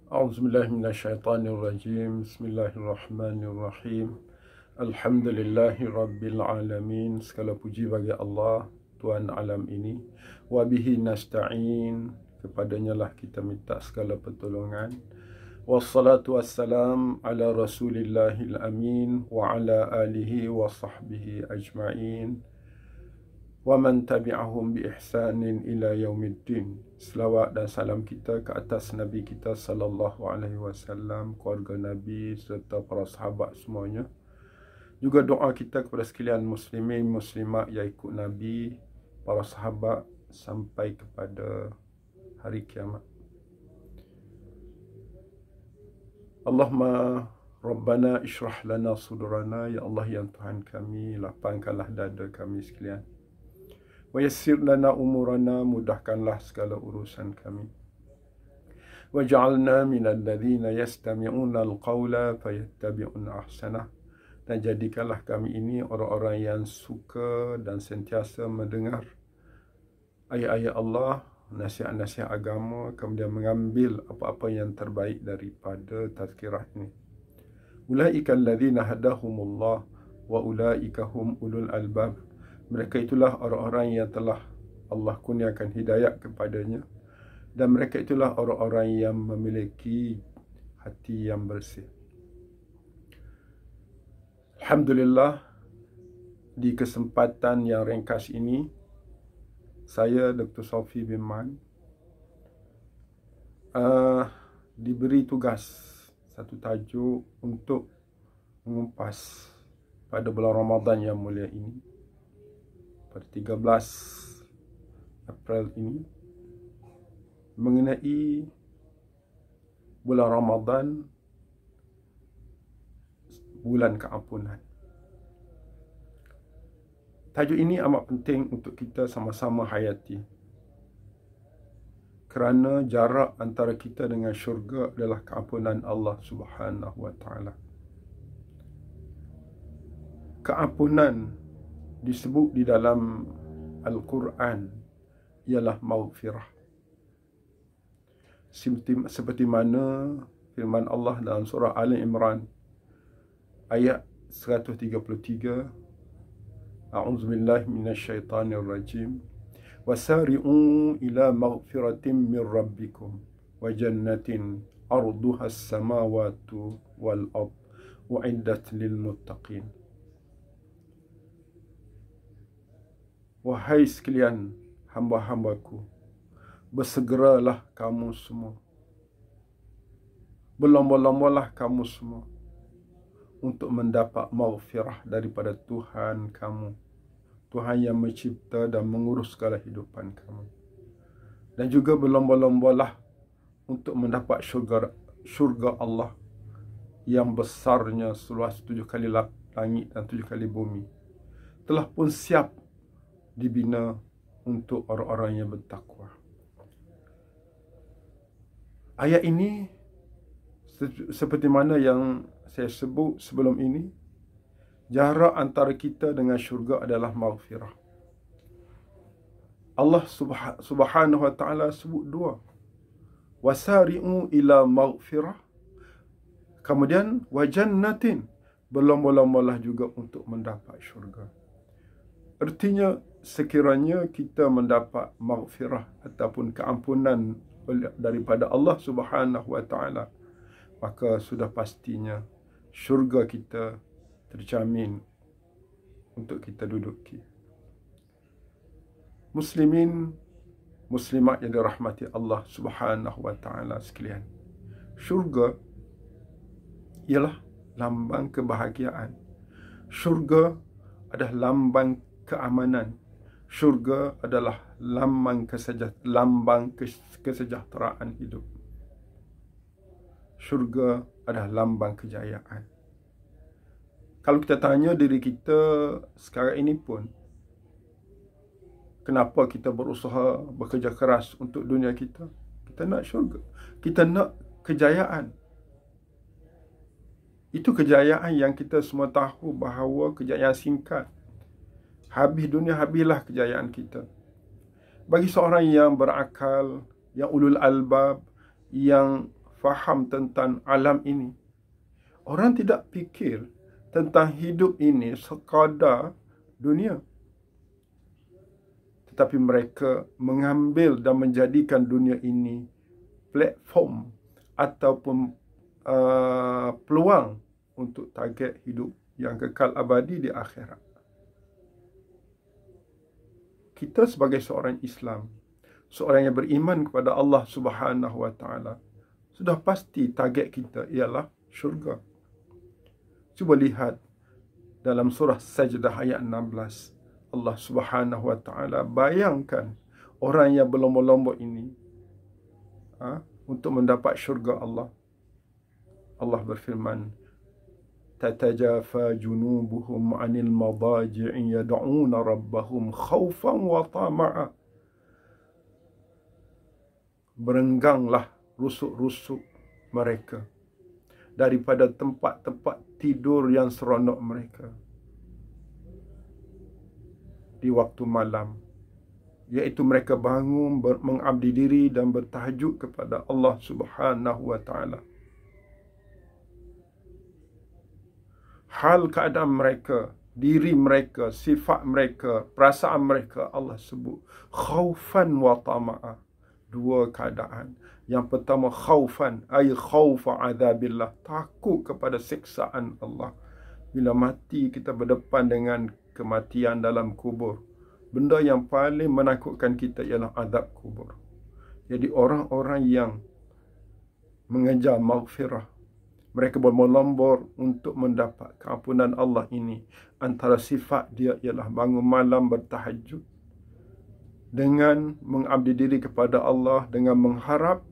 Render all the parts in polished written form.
A'udzubillahi minasyaitonirrajim. Bismillahirrahmanirrahim. Alhamdulillahi rabbil alamin. Segala puji bagi Allah, Tuhan alam ini. Wa bihi nasta'in. Kepadanya lah kita minta segala pertolongan. Wassalatu wassalam ala Rasulillahil amin wa ala alihi wa sahbihi ajma'in. Wa man tabi'ahum bi ihsanin ila yaumiddin. Selawat dan salam kita ke atas Nabi kita sallallahu alaihi wasallam, keluarga Nabi serta para sahabat semuanya. Juga doa kita kepada sekalian muslimin muslimat yang ikut Nabi, para sahabat sampai kepada hari kiamat. Allahumma Rabbana ishrah lana sudurana. Ya Allah, yang Tuhan kami, lapangkanlah dada kami sekalian. Wa yassir lana umurana. Mudahkanlah segala urusan kami. Waj'alna minal ladzina yastami'una al-qawla fayattabi'una ahsanah. Dan jadikanlah kami ini orang-orang yang suka dan sentiasa mendengar ayat-ayat Allah, nasihat-nasihat agama, kemudian mengambil apa-apa yang terbaik daripada tazkirah ini. Ulaika alladzina hadahumullah wa ulaika hum ulul albab. Mereka itulah orang-orang yang telah Allah kurniakan hidayat kepadanya, dan mereka itulah orang-orang yang memiliki hati yang bersih. Alhamdulillah, di kesempatan yang ringkas ini, saya Dr. Sofi bin Man diberi tugas satu tajuk untuk mengupas pada bulan Ramadan yang mulia ini, pada 13 April ini, mengenai bulan Ramadan, bulan keampunan. Tajuk ini amat penting untuk kita sama-sama hayati, kerana jarak antara kita dengan syurga adalah keampunan Allah Subhanahu wa Ta'ala. Keampunan disebut di dalam Al-Quran ialah maghfirah. Seperti mana firman Allah dalam surah Ali Imran ayat 133, A'udzubillahi minasyaitonirrajim. Wasari'u ila maghfiratin min rabbikum wa jannatin arduha as-samawati wal ard u'iddat lil muttaqin. Wahai sekalian hamba-hambaku, bersegeralah kamu semua, berlomba-lombalah kamu semua untuk mendapat maghfirah daripada Tuhan kamu, Tuhan yang mencipta dan mengurus segala hidupan kamu. Dan juga berlomba-lombalah untuk mendapat syurga Allah yang besarnya seluas 7 kali langit dan 7 kali bumi, telah pun siap dibina untuk orang-orang yang bertakwa. Ayat ini, seperti mana yang saya sebut sebelum ini, jarak antara kita dengan syurga adalah maghfirah. Allah Subhanahu wa Ta'ala sebut dua, wasari'u ila maghfirah, kemudian wajannatin, berlomba-lombalah juga untuk mendapat syurga. Artinya, sekiranya kita mendapat maghfirah ataupun keampunan daripada Allah Subhanahu wa Ta'ala, maka sudah pastinya syurga kita terjamin untuk kita duduki. Muslimin muslimat yang dirahmati Allah Subhanahu wa Ta'ala sekalian, syurga ialah lambang kebahagiaan. Syurga adalah lambang keamanan. Syurga adalah lambang kesejahteraan hidup. Syurga adalah lambang kejayaan. Kalau kita tanya diri kita sekarang ini pun, kenapa kita berusaha, bekerja keras untuk dunia kita? Kita nak syurga. Kita nak kejayaan. Itu kejayaan yang kita semua tahu bahawa kejayaan singkat. Habis dunia, habislah kejayaan kita. Bagi seorang yang berakal, yang ulul albab, yang faham tentang alam ini. Orang tidak fikir tentang hidup ini sekadar dunia. Tetapi mereka mengambil dan menjadikan dunia ini platform ataupun peluang untuk target hidup yang kekal abadi di akhirat. Kita sebagai seorang Islam, seorang yang beriman kepada Allah Subhanahu wa taala, sudah pasti target kita ialah syurga. Cuba lihat dalam surah Sajdah ayat 16. Allah Subhanahu wa taala bayangkan orang yang berlomba-lomba ini untuk mendapat syurga Allah. Allah berfirman, tatajafa junubuhum 'anil madaji'i yad'una rabbahum khaufan wa tama'a. Berengganglah rusuk-rusuk mereka daripada tempat-tempat tidur yang seronok mereka di waktu malam, iaitu mereka bangun mengabdi diri dan bertahajud kepada Allah Subhanahu wa taala. Hal keadaan mereka, diri mereka, sifat mereka, perasaan mereka, Allah sebut khaufan wa tama'a. Dua keadaan. Yang pertama khaufan, ay khaufa azabillah, takut kepada siksaan Allah. Bila mati kita berdepan dengan kematian dalam kubur. Benda yang paling menakutkan kita ialah azab kubur. Jadi orang-orang yang mengejar maghfirah, mereka bermelombor untuk mendapat keampunan Allah ini, antara sifat dia ialah bangun malam bertahajud dengan mengabdi diri kepada Allah, dengan mengharap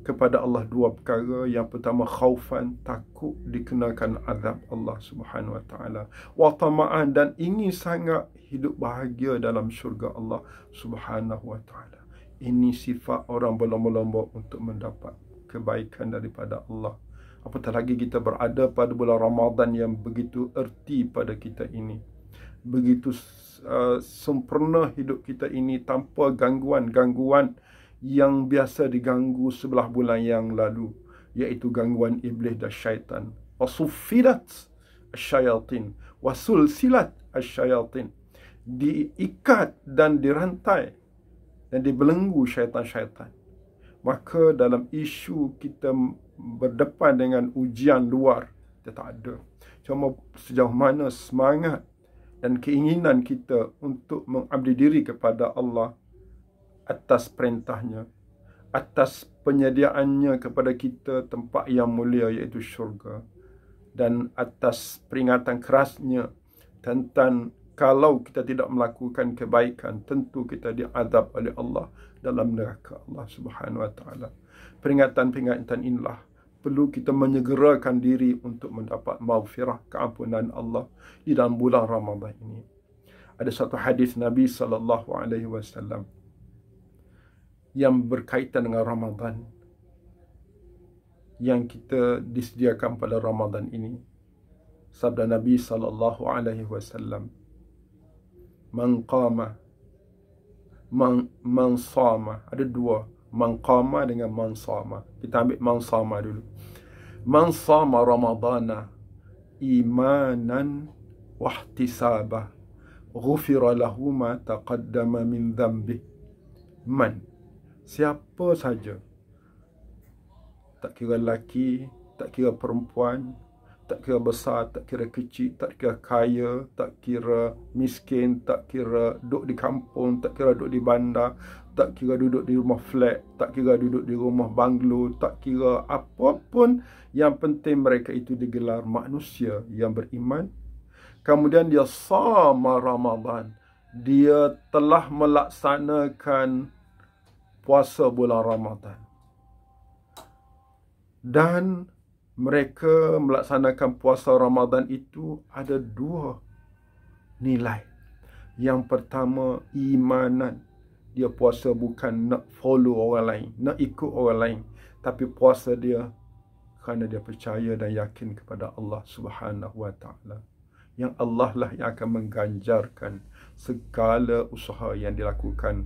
kepada Allah dua perkara. Yang pertama khaufan, takut dikenakan azab Allah Subhanahu wa taala, wa tama'an, dan ingin sangat hidup bahagia dalam syurga Allah Subhanahu wa taala. Ini sifat orang berlomba-lomba untuk mendapat kebaikan daripada Allah. Apatah lagi kita berada pada bulan Ramadan yang begitu erti pada kita ini. Begitu sempurna hidup kita ini tanpa gangguan-gangguan yang biasa diganggu sebelah bulan yang lalu, iaitu gangguan iblis dan syaitan. Wasuffilat asyayatin, wasulsilat asyayatin, diikat dan dirantai dan dibelenggu syaitan-syaitan. Maka dalam isu kita berdepan dengan ujian luar, kita tak ada. Cuma sejauh mana semangat dan keinginan kita untuk mengabdi diri kepada Allah atas perintahnya, atas penyediaannya kepada kita tempat yang mulia iaitu syurga, dan atas peringatan kerasnya tentang kalau kita tidak melakukan kebaikan, tentu kita diazab oleh Allah dalam neraka Allah Subhanahu wa taala. Peringatan-peringatan inilah perlu kita menyegerakan diri untuk mendapat maghfirah, keampunan Allah di dalam bulan Ramadan ini. Ada satu hadis Nabi sallallahu alaihi wasallam yang berkaitan dengan Ramadan, yang kita disediakan pada Ramadan ini. Sabda Nabi sallallahu alaihi wasallam, man qama, man sama. Ada dua, man qama dengan man sama. Kita ambil man sama dulu. Man sama Ramadana imanan wa ihtisaba, ghufira lahu ma taqaddama min dhanbi. Man, siapa saja, tak kira lelaki, tak kira perempuan, tak kira besar, tak kira kecil, tak kira kaya, tak kira miskin, tak kira duduk di kampung, tak kira duduk di bandar, tak kira duduk di rumah flat, tak kira duduk di rumah banglo, tak kira apapun, yang penting mereka itu digelar manusia yang beriman. Kemudian dia sama Ramadan, dia telah melaksanakan puasa bulan Ramadan, dan mereka melaksanakan puasa Ramadan itu ada dua nilai. Yang pertama, imanan. Dia puasa bukan nak follow orang lain, nak ikut orang lain, tapi puasa dia kerana dia percaya dan yakin kepada Allah Subhanahu wa taala. Yang Allah lah yang akan mengganjarkan segala usaha yang dilakukan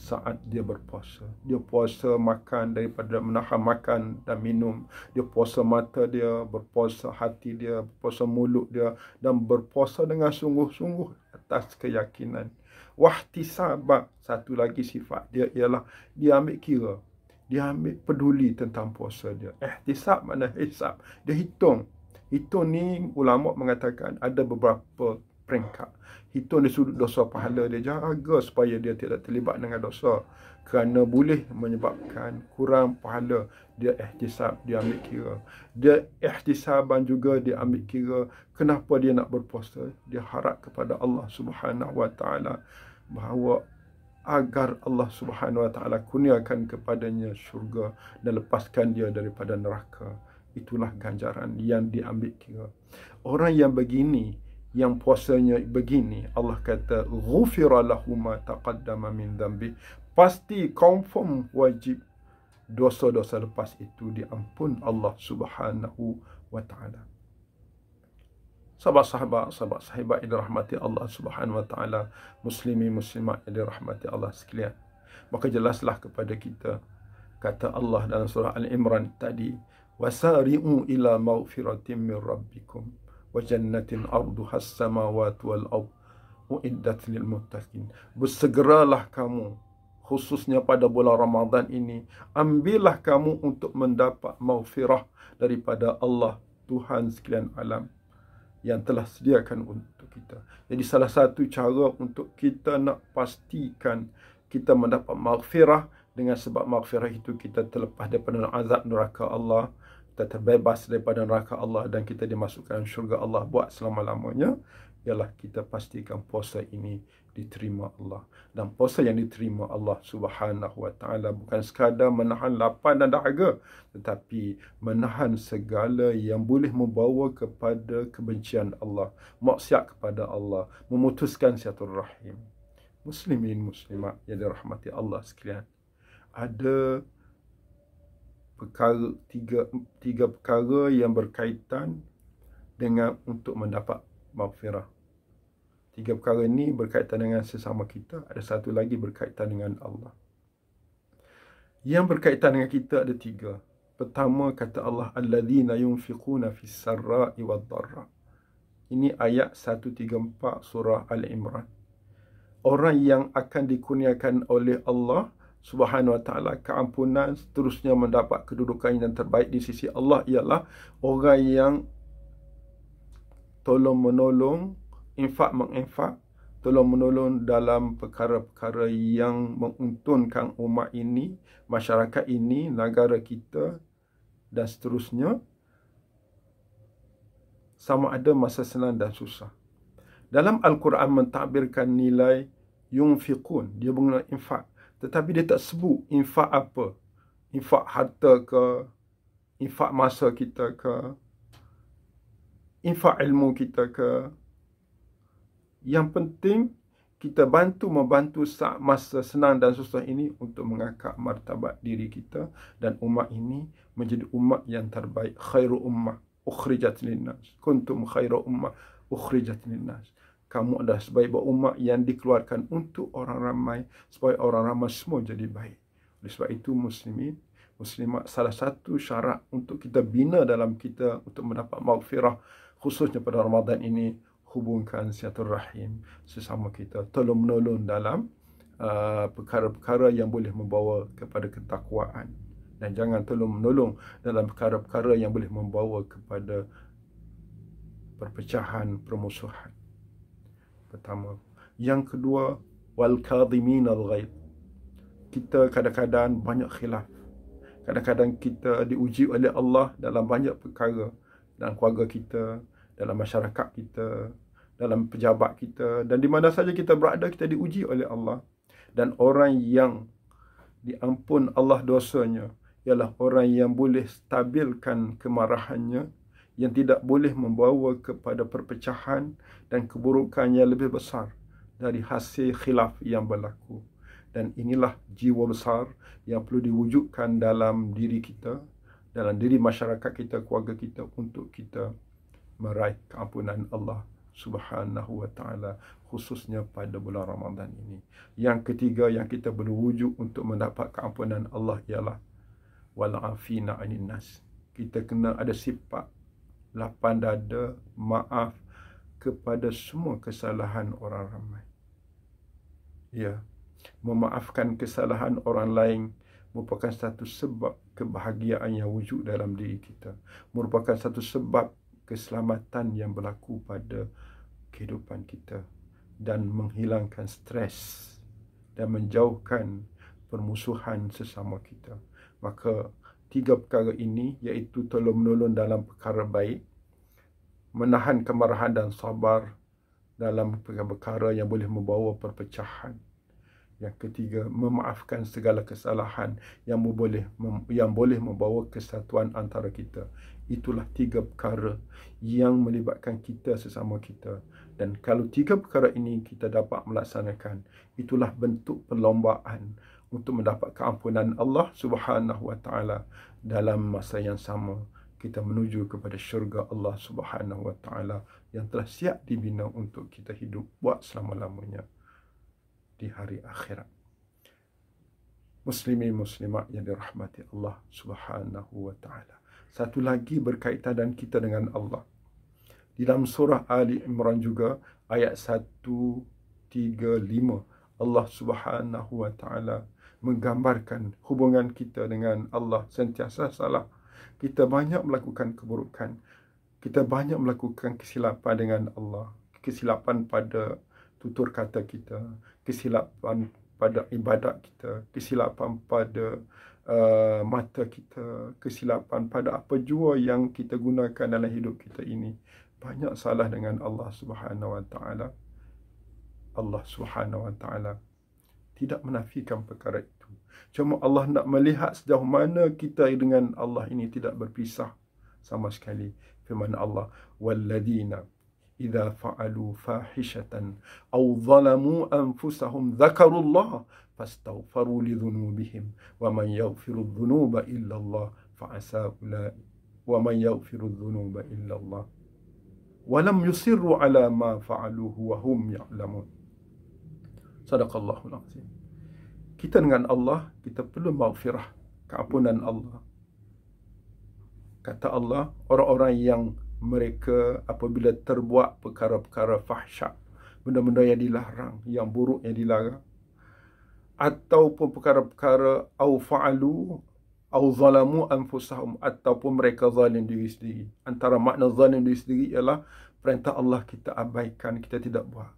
saat dia berpuasa. Dia puasa makan daripada menahan makan dan minum. Dia puasa mata dia, berpuasa hati dia, berpuasa mulut dia, dan berpuasa dengan sungguh-sungguh atas keyakinan. Wahtisaba, satu lagi sifat dia ialah dia ambil kira. Dia ambil peduli tentang puasa dia. Ihtisab makna hisab. Dia hitung. Hitung ni ulama mengatakan ada beberapa peringkat. Hitung dari sudut dosa pahala dia, jaga supaya dia tidak terlibat dengan dosa, kerana boleh menyebabkan kurang pahala. Dia ihtisab, dia ambil kira. Dia ihtisaban juga dia ambil kira kenapa dia nak berpuasa. Dia harap kepada Allah Subhanahu Wa Taala bahawa agar Allah Subhanahu Wa Taala kurniakan kepadanya syurga dan lepaskan dia daripada neraka. Itulah ganjaran yang diambil kira. Orang yang begini, yang puasanya begini, Allah kata ghufira lahu ma taqaddama min dhanbi, pasti confirm wajib dosa-dosa lepas itu diampun Allah Subhanahu Wa Taala. Sahabat-sahabat yang dirahmati Allah Subhanahu Wa Taala, muslimin muslimat yang dirahmati Allah sekalian, maka jelaslah kepada kita kata Allah dalam surah Al-Imran tadi, wasari'u ila maghfiratin min rabbikum wa jannatin arduha as-samawati wal ard uiddat lil muttaqin. Bersegeralah kamu, khususnya pada bulan Ramadan ini, ambillah kamu untuk mendapat maghfirah daripada Allah Tuhan sekalian alam yang telah sediakan untuk kita. Jadi salah satu cara untuk kita nak pastikan kita mendapat maghfirah, dengan sebab maghfirah itu kita terlepas daripada azab neraka Allah, kita terbebas daripada neraka Allah, dan kita dimasukkan syurga Allah buat selama-lamanya, ialah kita pastikan puasa ini diterima Allah. Dan puasa yang diterima Allah Subhanahu Wa Taala bukan sekadar menahan lapar dan dahaga, tetapi menahan segala yang boleh membawa kepada kebencian Allah, maksiat kepada Allah, memutuskan silaturahim. Muslimin muslimat yang dirahmati Allah sekalian, ada tiga perkara yang berkaitan dengan untuk mendapat maghfirah. Tiga perkara ini berkaitan dengan sesama kita, ada satu lagi berkaitan dengan Allah. Yang berkaitan dengan kita ada tiga. Pertama, kata Allah, alladzina yunfiquna fis sarra'i wad dharra. Ini ayat 134 surah Al-Imran. Orang yang akan dikurniakan oleh Allah Subhanahu Wa Taala keampunan, seterusnya mendapat kedudukan yang terbaik di sisi Allah, ialah orang yang tolong menolong, infak menginfak, tolong menolong dalam perkara-perkara yang menguntungkan umat ini, masyarakat ini, negara kita dan seterusnya, sama ada masa senang dan susah. Dalam Al-Quran mentadbirkan nilai yunfiqun, dia menggunakan infak, tetapi dia tak sebut infak apa. Infak harta ke, infak masa kita ke, infak ilmu kita ke. Yang penting kita membantu saat masa senang dan susah ini untuk mengangkat martabat diri kita dan umat ini menjadi umat yang terbaik. Khairu ummah ukhrijat linnas. Kuntum khairu ummah ukhrijat linnas. Kamu adalah sebaik umat yang dikeluarkan untuk orang ramai, supaya orang ramai semua jadi baik. Oleh sebab itu, muslimin, muslimat, salah satu syarat untuk kita bina dalam kita untuk mendapat maghfirah, khususnya pada Ramadan ini, hubungkan silaturahim sesama kita. Tolong menolong dalam perkara-perkara yang boleh membawa kepada ketakwaan. Dan jangan tolong menolong dalam perkara-perkara yang boleh membawa kepada perpecahan, permusuhan. Pertama. Yang kedua, wal kadhimin al-ghaib. Kita kadang-kadang banyak khilaf. Kadang-kadang kita diuji oleh Allah dalam banyak perkara, dalam keluarga kita, dalam masyarakat kita, dalam pejabat kita, dan di mana saja kita berada, kita diuji oleh Allah. Dan orang yang diampun Allah dosanya ialah orang yang boleh stabilkan kemarahannya, yang tidak boleh membawa kepada perpecahan dan keburukan yang lebih besar dari hasil khilaf yang berlaku. Dan inilah jiwa besar yang perlu diwujudkan dalam diri kita, dalam diri masyarakat kita, keluarga kita, untuk kita meraih keampunan Allah Subhanahu wa ta'ala, khususnya pada bulan Ramadan ini. Yang ketiga yang kita berwujud untuk mendapat keampunan Allah ialah wal'afina 'anil nas. Kita kena ada sifat lapang dada, maaf kepada semua kesalahan orang ramai. Ya, memaafkan kesalahan orang lain merupakan satu sebab kebahagiaan yang wujud dalam diri kita. Merupakan satu sebab keselamatan yang berlaku pada kehidupan kita dan menghilangkan stres dan menjauhkan permusuhan sesama kita. Maka tiga perkara ini, iaitu tolong-menolong dalam perkara baik, menahan kemarahan dan sabar dalam perkara yang boleh membawa perpecahan. Yang ketiga, memaafkan segala kesalahan yang boleh membawa kesatuan antara kita. Itulah tiga perkara yang melibatkan kita sesama kita. Dan kalau tiga perkara ini kita dapat melaksanakan, itulah bentuk perlombaan untuk mendapat keampunan Allah Subhanahu wa ta'ala. Dalam masa yang sama, kita menuju kepada syurga Allah Subhanahu wa ta'ala yang telah siap dibina untuk kita hidup buat selama-lamanya di hari akhirat. Muslimin muslimat yang dirahmati Allah Subhanahu wa ta'ala. Satu lagi berkaitan dan kita dengan Allah. Di dalam surah Ali Imran juga ayat 135, Allah Subhanahu wa ta'ala menggambarkan hubungan kita dengan Allah sentiasa salah. Kita banyak melakukan keburukan. Kita banyak melakukan kesilapan dengan Allah. Kesilapan pada tutur kata kita, kesilapan pada ibadat kita, kesilapan pada mata kita, kesilapan pada apa jua yang kita gunakan dalam hidup kita ini. Banyak salah dengan Allah Subhanahu wa ta'ala. Allah Subhanahu wa ta'ala tidak menafikan perkara itu. Cuma Allah nak melihat sejauh mana kita dengan Allah ini tidak berpisah sama sekali. Firman Allah, walladzina idza fa'alu fahishatan aw zalamu anfusahum dzakarullaha fastaghfaru lidhunubihim wa man yaghfiru dhunuba illa Allah fa'asa ulai wa man yaghfiru dhunuba illa Allah wa lam yusirru ala ma fa'aluhu wa hum ya'lamun. Sadaqallahul azim. Kita dengan Allah, kita perlu maghfirah, keampunan Allah. Kata Allah, orang-orang yang mereka apabila terbuat perkara-perkara fahsyat, benda-benda yang dilarang, yang buruk yang dilarang, ataupun perkara-perkara au fa'alu au zalamu anfusahum, ataupun mereka zalim diri sendiri. Antara makna zalim diri sendiri ialah perintah Allah kita abaikan, kita tidak buat.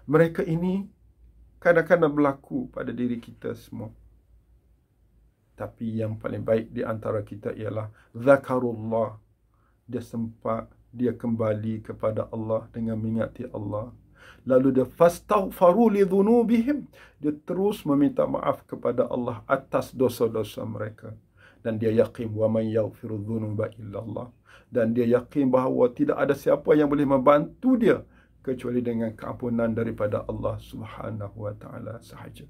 Mereka ini kadang-kadang berlaku pada diri kita semua. Tapi yang paling baik di antara kita ialah zakarullah. Dia kembali kepada Allah dengan mengingati Allah. Lalu dia fastaghfaru lidhunubihim. Dia terus meminta maaf kepada Allah atas dosa-dosa mereka. Dan dia yakin wa man yaghfiru dhunuba illa Allah. Dan dia yakin bahawa tidak ada siapa yang boleh membantu dia kecuali dengan keampunan daripada Allah Subhanahu wa ta'ala sahaja.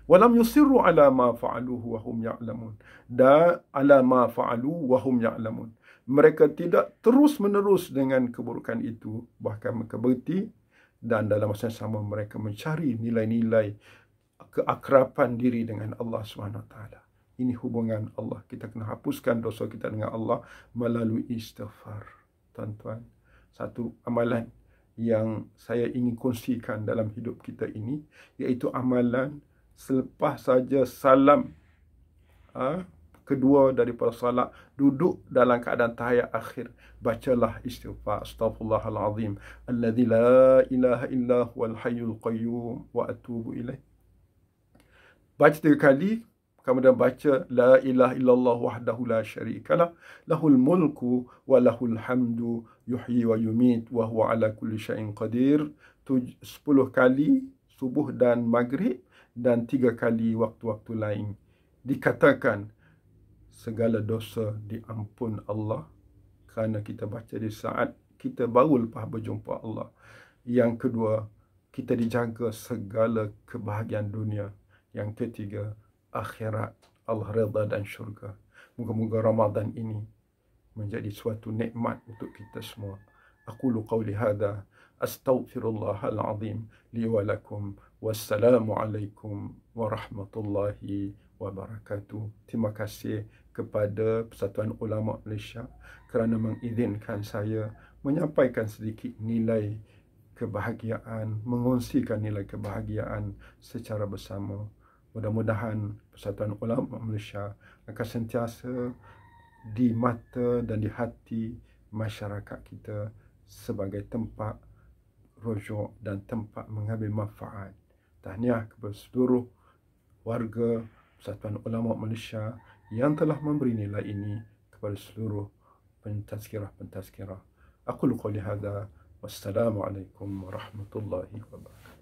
Walam yusirru ala ma fa'aluhu wa hum ya'lamun. Da ala ma fa'alu wa hum ya'lamun. Mereka tidak terus-menerus dengan keburukan itu, bahkan mereka berhenti, dan dalam masa yang sama mereka mencari nilai-nilai keakraban diri dengan Allah Subhanahu wa ta'ala. Ini hubungan Allah. Kita kena hapuskan dosa kita dengan Allah melalui istighfar. Tuan-tuan, satu amalan yang saya ingin kongsikan dalam hidup kita ini, iaitu amalan selepas saja salam kedua daripada salat, duduk dalam keadaan tahiyat akhir, bacalah istighfar, astaghfirullahalazim alladzi la ilaha illa huwal hayyul qayyum wa atubu ilaih. Baca 3 kali, kemudian baca la ilaha illallah wahdahu la syarikalah, lahul mulku wa lahul hamdu yuhyi wa yumit wa huwa ala kulli syai'in qadir. 10 kali subuh dan maghrib, dan 3 kali waktu-waktu lain. Dikatakan segala dosa diampun Allah kerana kita baca di saat kita baru lepas berjumpa Allah. Yang kedua, kita dijaga segala kebahagiaan dunia. Yang ketiga, akhirat, Allah redha dan syurga. Moga-moga Ramadan ini menjadi suatu nikmat untuk kita semua. Aqulu qawli hadha astaghfirullahal azim li wa lakum. Wassalamu alaikum warahmatullahi wabarakatuh. Terima kasih kepada Persatuan Ulama Malaysia kerana mengizinkan saya menyampaikan sedikit nilai kebahagiaan, mengongsikan nilai kebahagiaan secara bersama. Mudah-mudahan Persatuan Ulama Malaysia akan sentiasa di mata dan di hati masyarakat kita sebagai tempat rujuk dan tempat mengambil manfaat. Tahniah kepada seluruh warga Persatuan Ulama Malaysia yang telah memberi nilai ini kepada seluruh pentazkirah-pentazkirah. Aqulu qouli hadza wassalamu alaikum warahmatullahi wabarakatuh.